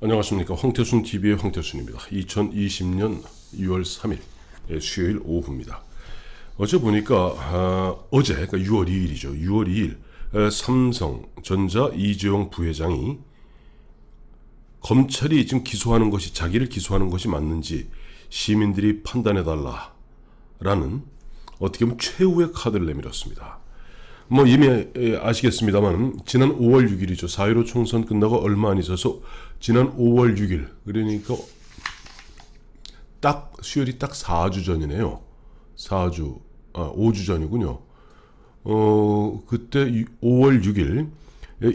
안녕하십니까. 황태순TV의 황태순입니다. 2020년 6월 3일 수요일 오후입니다. 어제 보니까 어제 그러니까 6월 2일이죠. 6월 2일 삼성전자 이재용 부회장이 검찰이 지금 기소하는 것이 자기를 기소하는 것이 맞는지 시민들이 판단해달라라는 어떻게 보면 최후의 카드를 내밀었습니다. 뭐 이미 아시겠습니다만 지난 5월 6일이죠. 4.15 총선 끝나고 얼마 안 있어서 지난 5월 6일 그러니까 딱 수요일이 딱 4주 전이네요. 5주 전이군요. 그때 5월 6일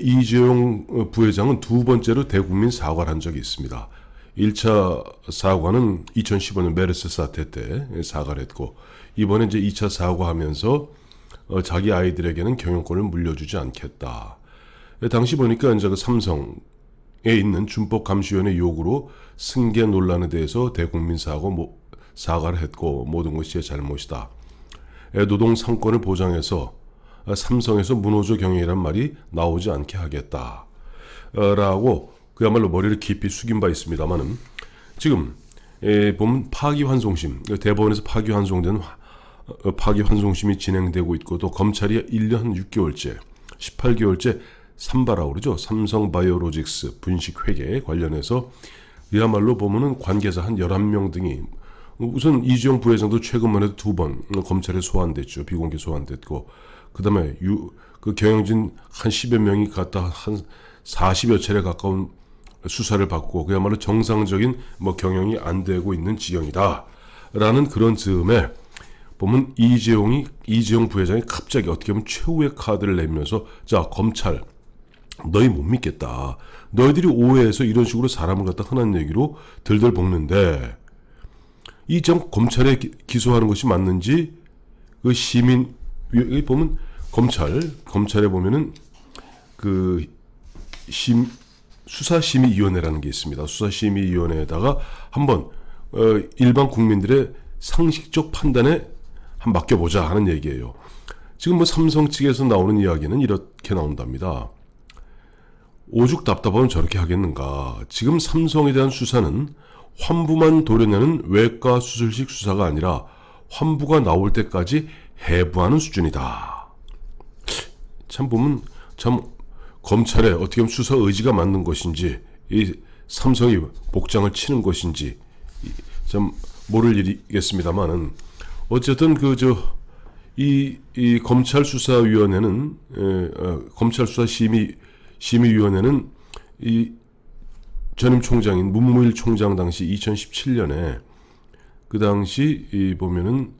이재용 부회장은 두 번째로 대국민 사과를 한 적이 있습니다. 1차 사과는 2015년 메르스 사태 때 사과를 했고 이번에 이제 2차 사과하면서 자기 아이들에게는 경영권을 물려주지 않겠다. 당시 보니까 이제 그 삼성에 있는 준법감시위원회 요구로 승계 논란에 대해서 대국민 사과를 했고 모든 것이 제 잘못이다. 노동 상권을 보장해서 삼성에서 문호조 경영이란 말이 나오지 않게 하겠다. 라고 그야말로 머리를 깊이 숙인 바 있습니다만은 지금 보면 파기환송심, 대법원에서 파기환송심이 진행되고 있고 또 검찰이 1년 한 6개월째, 18개월째 삼바라고 그러죠. 삼성바이오로직스 분식회계 관련해서 그야말로 보면은 관계자 한 11명 등이 우선 이재용 부회장도 최근만 해도 2번 검찰에 소환됐죠. 비공개 소환됐고 그 다음에 그 경영진 한 10여 명이 갖다 한 40여 차례 가까운 수사를 받고 그야말로 정상적인 뭐 경영이 안 되고 있는 지경이다 라는 그런 즈음에 보면 이재용 부회장이 갑자기 어떻게 보면 최후의 카드를 내면서 자 검찰 너희 못 믿겠다. 너희들이 오해해서 이런 식으로 사람을 갖다 흔한 얘기로 들들 볶는데 이 점 검찰에 기소하는 것이 맞는지 그 시민 여기 보면 검찰에 보면은 그 수사심의위원회라는 게 있습니다. 수사심의위원회에다가 한번 일반 국민들의 상식적 판단에 한번 맡겨보자 하는 얘기예요. 지금 뭐 삼성 측에서 나오는 이야기는 이렇게 나온답니다. 오죽 답답하면 저렇게 하겠는가. 지금 삼성에 대한 수사는 환부만 도려내는 외과 수술식 수사가 아니라 환부가 나올 때까지 해부하는 수준이다. 참 보면 참 검찰에 어떻게 보면 수사 의지가 맞는 것인지 이 삼성이 복장을 치는 것인지 참 모를 일이겠습니다만은 어쨌든 이 검찰 수사위원회는 검찰 수사 심의위원회는 이 전임 총장인 문무일 총장 당시 2017년에 그 당시 보면은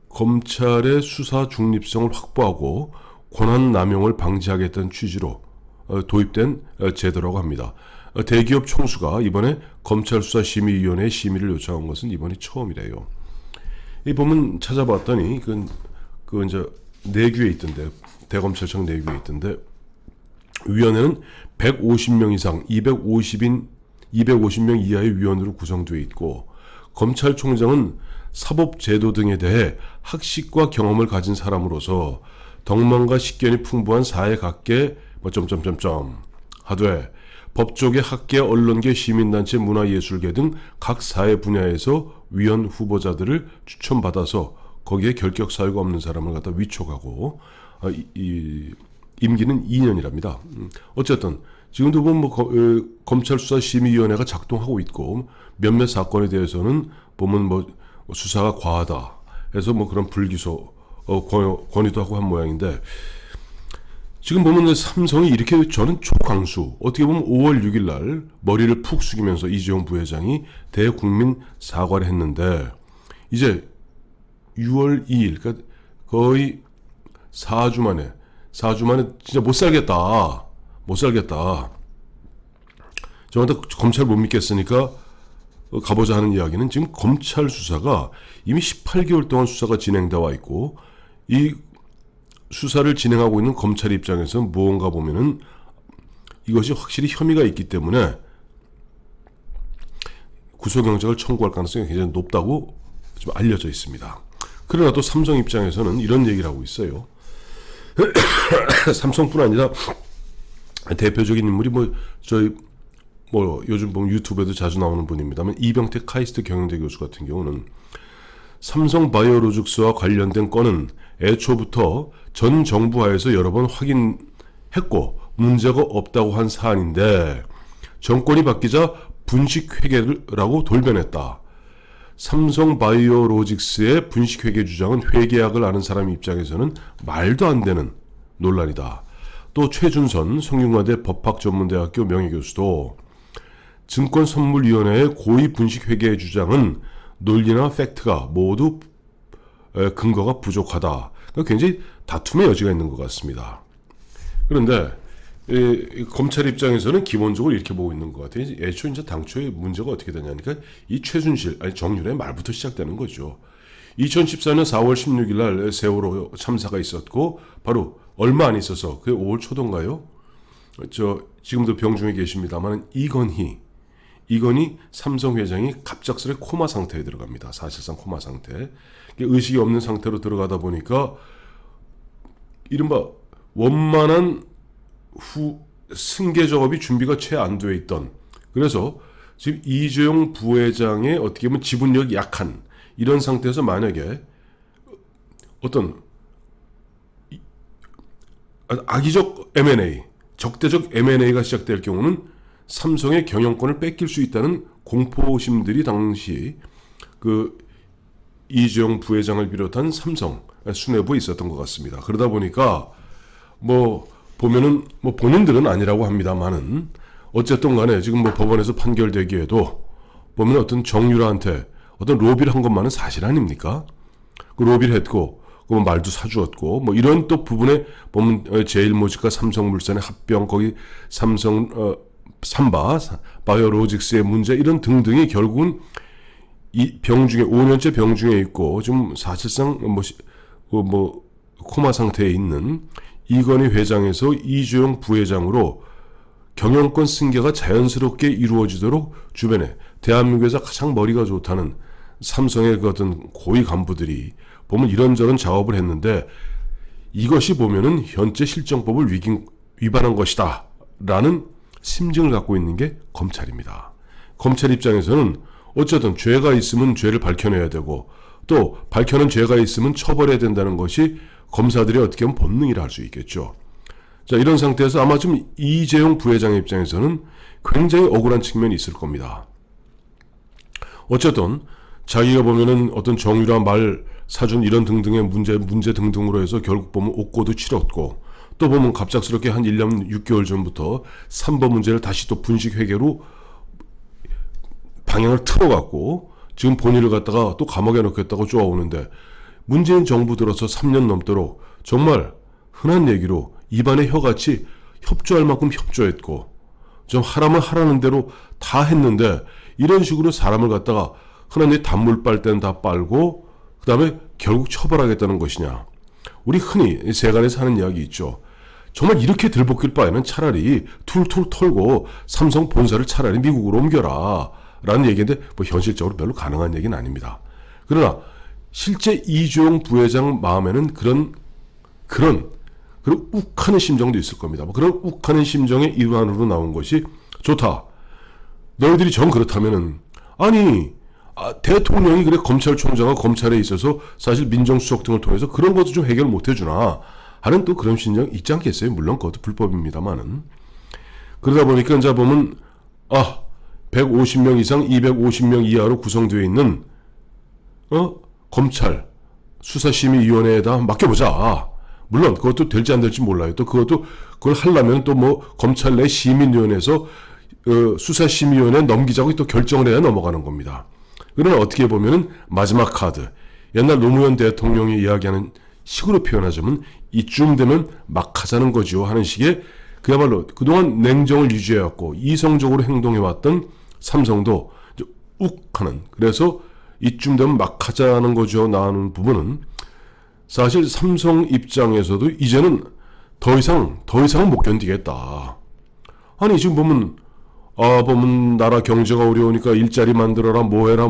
검찰의 수사 중립성을 확보하고 권한 남용을 방지하겠다는 취지로 도입된 제도라고 합니다. 대기업 총수가 이번에 검찰 수사 심의위원회에 심의를 요청한 것은 이번이 처음이래요. 이 보면 찾아봤더니 그 이제 내규에 있던데 대검찰청 내규에 있던데 위원회는 150명 이상 250명 이하의 위원으로 구성되어 있고 검찰총장은 사법제도 등에 대해 학식과 경험을 가진 사람으로서 덕망과 식견이 풍부한 사회각계 하되 법조계, 학계, 언론계, 시민단체, 문화예술계 등 각 사회 분야에서 위원 후보자들을 추천받아서 거기에 결격 사유가 없는 사람을 갖다 위촉하고 임기는 2년이랍니다. 어쨌든 지금도 보면 검찰 수사심의위원회가 작동하고 있고 몇몇 사건에 대해서는 보면 뭐 수사가 과하다 해서 뭐 그런 불기소 권유도 하고 한 모양인데 지금 보면 삼성이 이렇게 저는 초강수 어떻게 보면 5월 6일 날 머리를 푹 숙이면서 이재용 부회장이 대국민 사과를 했는데 이제 6월 2일 그러니까 거의 4주 만에 진짜 못 살겠다. 저한테 검찰 못 믿겠으니까 가보자 하는 이야기는 지금 검찰 수사가 이미 18개월 동안 수사가 진행되어 와 있고 이 수사를 진행하고 있는 검찰 입장에서 무언가 보면은 이것이 확실히 혐의가 있기 때문에 구속영장을 청구할 가능성이 굉장히 높다고 지금 알려져 있습니다. 그러나 또 삼성 입장에서는 이런 얘기를 하고 있어요. 삼성뿐 아니라 대표적인 인물이 뭐 저희 뭐 요즘 보면 유튜브에도 자주 나오는 분입니다만 이병택 카이스트 경영대 교수 같은 경우는 삼성 바이오로직스와 관련된 건은 애초부터 전 정부 하에서 여러 번 확인했고 문제가 없다고 한 사안인데 정권이 바뀌자 분식회계라고 돌변했다. 삼성 바이오로직스의 분식회계 주장은 회계학을 아는 사람 입장에서는 말도 안 되는 논란이다. 또 최준선 성균관대 법학전문대학교 명예교수도 증권선물위원회의 고의 분식회계 주장은 논리나 팩트가 모두 근거가 부족하다. 그러니까 굉장히 다툼의 여지가 있는 것 같습니다. 그런데 검찰 입장에서는 기본적으로 이렇게 보고 있는 것 같아요. 애초에 이제 당초에 문제가 어떻게 되냐니까 이 최순실, 아니 정윤의 말부터 시작되는 거죠. 2014년 4월 16일 날 세월호 참사가 있었고 바로 얼마 안 있어서 그게 5월 초던가요? 지금도 병중에 계십니다만 이건희 삼성 회장이 갑작스레 코마 상태에 들어갑니다. 사실상 코마 상태. 의식이 없는 상태로 들어가다 보니까 이른바 원만한 승계 작업이 준비가 채 안 돼 있던, 그래서 지금 이재용 부회장의 어떻게 보면 지분력이 약한 이런 상태에서 만약에 어떤 악의적 M&A, 적대적 M&A가 시작될 경우는 삼성의 경영권을 뺏길 수 있다는 공포심들이 당시 그 이재용 부회장을 비롯한 삼성 수뇌부에 있었던 것 같습니다. 그러다 보니까 뭐 보면은 뭐 본인들은 아니라고 합니다만은 어쨌든 간에 지금 뭐 법원에서 판결되기에도 보면 어떤 정유라한테 어떤 로비를 한 것만은 사실 아닙니까? 그 로비를 했고 그 말도 사주었고 뭐 이런 또 부분에 보면 제일모직과 삼성물산의 합병, 거기 삼성 삼바 바이오로직스의 문제 이런 등등이 결국은 이 병중에 5년째 병중에 있고 좀 사실상 뭐 코마 상태에 있는 이건희 회장에서 이재용 부회장으로 경영권 승계가 자연스럽게 이루어지도록 주변에 대한민국에서 가장 머리가 좋다는 삼성의 그 어떤 고위 간부들이 보면 이런저런 작업을 했는데 이것이 보면은 현재 실정법을 위반한 것이다 라는 심증을 갖고 있는 게 검찰입니다. 검찰 입장에서는 어쨌든 죄가 있으면 죄를 밝혀내야 되고 또 밝혀낸 죄가 있으면 처벌해야 된다는 것이 검사들이 어떻게 하면 본능이라 할 수 있겠죠. 자, 이런 상태에서 아마 좀 이재용 부회장의 입장에서는 굉장히 억울한 측면이 있을 겁니다. 어쨌든 자기가 보면은 어떤 정유라 말 사준 이런 등등의 문제 등등으로 해서 결국 보면 옥고도 치렀고 또 보면 갑작스럽게 한 1년 6개월 전부터 3번 문제를 다시 또 분식회계로 방향을 틀어갖고 지금 본인을 갖다가 또 감옥에 넣겠다고 쪼아오는데 문재인 정부 들어서 3년 넘도록 정말 흔한 얘기로 입안에 혀같이 협조할 만큼 협조했고 좀 하라면 하라는 대로 다 했는데 이런 식으로 사람을 갖다가 흔한 얘기 단물 빨 때는 다 빨고 그 다음에 결국 처벌하겠다는 것이냐. 우리 흔히 세간에서 하는 이야기 있죠. 정말 이렇게 들볶일 바에는 차라리 툴툴 털고 삼성 본사를 차라리 미국으로 옮겨라 라는 얘기인데 뭐 현실적으로 별로 가능한 얘기는 아닙니다. 그러나 실제 이재용 부회장 마음에는 그런 욱하는 심정도 있을 겁니다. 그런 욱하는 심정의 일환으로 나온 것이 좋다. 너희들이 정 그렇다면은 아니 대통령이 그래 검찰총장과 검찰에 있어서 사실 민정수석 등을 통해서 그런 것도 좀 해결 못 해주나 하는 또 그런 심정 있지 않겠어요? 물론 그것도 불법입니다만은. 그러다 보니까 이제 보면 150명 이상 250명 이하로 구성되어 있는 검찰 수사심의위원회에다 맡겨보자. 물론 그것도 될지 안 될지 몰라요. 또 그걸 하려면 또 뭐 검찰 내 시민위원회에서 수사심의위원회에 넘기자고 또 결정을 해야 넘어가는 겁니다. 그러나 어떻게 보면은 마지막 카드, 옛날 노무현 대통령이 이야기하는 식으로 표현하자면 이쯤 되면 막 하자는 거죠 하는 식의 그야말로 그동안 냉정을 유지해왔고 이성적으로 행동해왔던 삼성도 이제 욱하는, 그래서 이쯤 되면 막 하자는 거죠 나오는 부분은 사실 삼성 입장에서도 이제는 더 이상은 못 견디겠다. 아니 지금 보면 나라 경제가 어려우니까 일자리 만들어라 뭐해라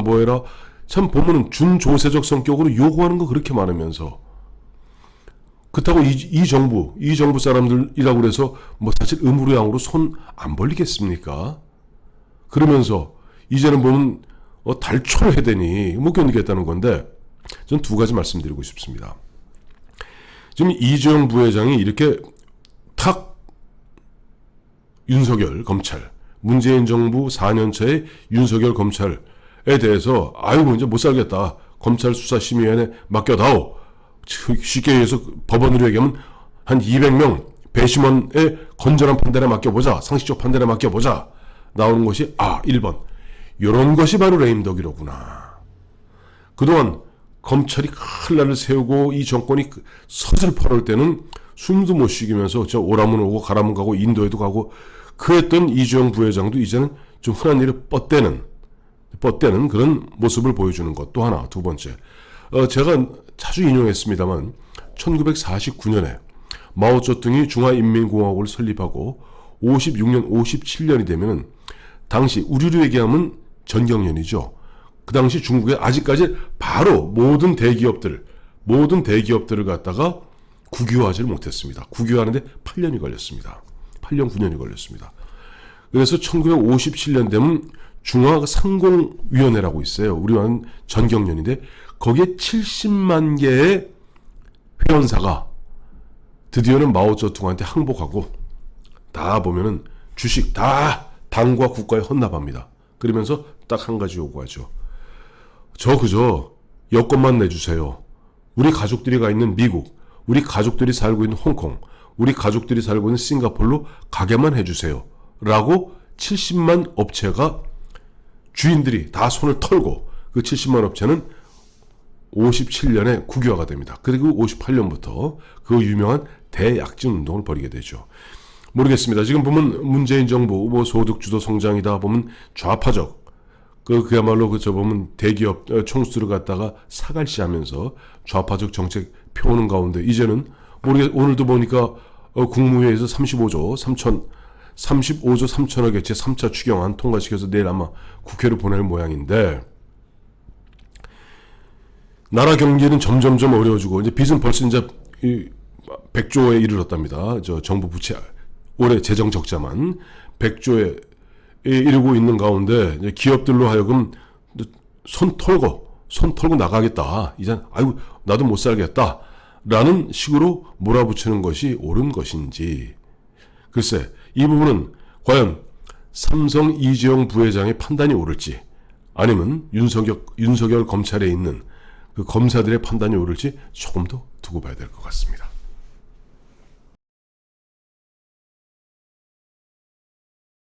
참 보면은 준조세적 성격으로 요구하는 거 그렇게 많으면서 그렇다고 이 정부 사람들이라고 그래서 뭐 사실 의무로양으로 손 안 벌리겠습니까? 그러면서 이제는 보면 달초해되니 못 견디겠다는 건데, 전 두 가지 말씀드리고 싶습니다. 지금 이재용 부회장이 이렇게 탁 윤석열 검찰, 문재인 정부 4년차의 윤석열 검찰에 대해서 아이고 이제 못 살겠다, 검찰 수사심의위원회 맡겨다오, 쉽게 얘기해서 법원으로 얘기하면 한 200명 배심원의 건전한 판단에 맡겨보자, 상식적 판단에 맡겨보자, 나오는 것이 1번 이런 것이 바로 레임덕이로구나. 그동안 검찰이 큰 날을 세우고 이 정권이 서슬퍼럴 때는 숨도 못 쉬기면서 저 오라문 오고 가라문 가고 인도에도 가고 그랬던 이재용 부회장도 이제는 좀 흔한 일을 뻗대는 그런 모습을 보여주는 것 또 하나. 두 번째, 제가 자주 인용했습니다만 1949년에 마오쩌둥이 중화인민공화국을 설립하고 56년, 57년이 되면 당시 우리로 얘기하면 전경련이죠. 그 당시 중국에 아직까지 바로 모든 대기업들을 갖다가 국유화하지를 못했습니다. 국유화하는데 8년이 걸렸습니다. 8년, 9년이 걸렸습니다. 그래서 1957년 되면 중화상공위원회라고 있어요. 우리와는 전경련인데 거기에 70만 개의 회원사가 드디어는 마오쩌둥한테 항복하고 다 보면은 주식 다 당과 국가에 헌납합니다. 그러면서 딱 한 가지 요구하죠. 그저 여권만 내주세요. 우리 가족들이 가 있는 미국, 우리 가족들이 살고 있는 홍콩, 우리 가족들이 살고 있는 싱가포르로 가게만 해주세요. 라고 70만 업체가 주인들이 다 손을 털고 그 70만 업체는 57년에 국유화가 됩니다. 그리고 58년부터 그 유명한 대약진 운동을 벌이게 되죠. 모르겠습니다. 지금 보면 문재인 정부 소득주도 성장이다 보면 좌파적 그야말로 보면 대기업 총수를 갖다가 사갈시하면서 좌파적 정책 펴오는 가운데 이제는 오늘도 보니까 국무회의에서 35조 3천억 개체 3차 추경안 통과시켜서 내일 아마 국회로 보낼 모양인데 나라 경기는 점점점 어려워지고 이제 빚은 벌써 이제 100조에 이르렀답니다. 정부 부채 올해 재정 적자만 100조에 이르고 있는 가운데 이제 기업들로 하여금 손 털고 나가겠다. 이제 아이고 나도 못 살겠다라는 식으로 몰아붙이는 것이 옳은 것인지 글쎄 이 부분은 과연 삼성 이재용 부회장의 판단이 옳을지 아니면 윤석열 검찰에 있는 그 검사들의 판단이 옳을지 조금 더 두고 봐야 될 것 같습니다.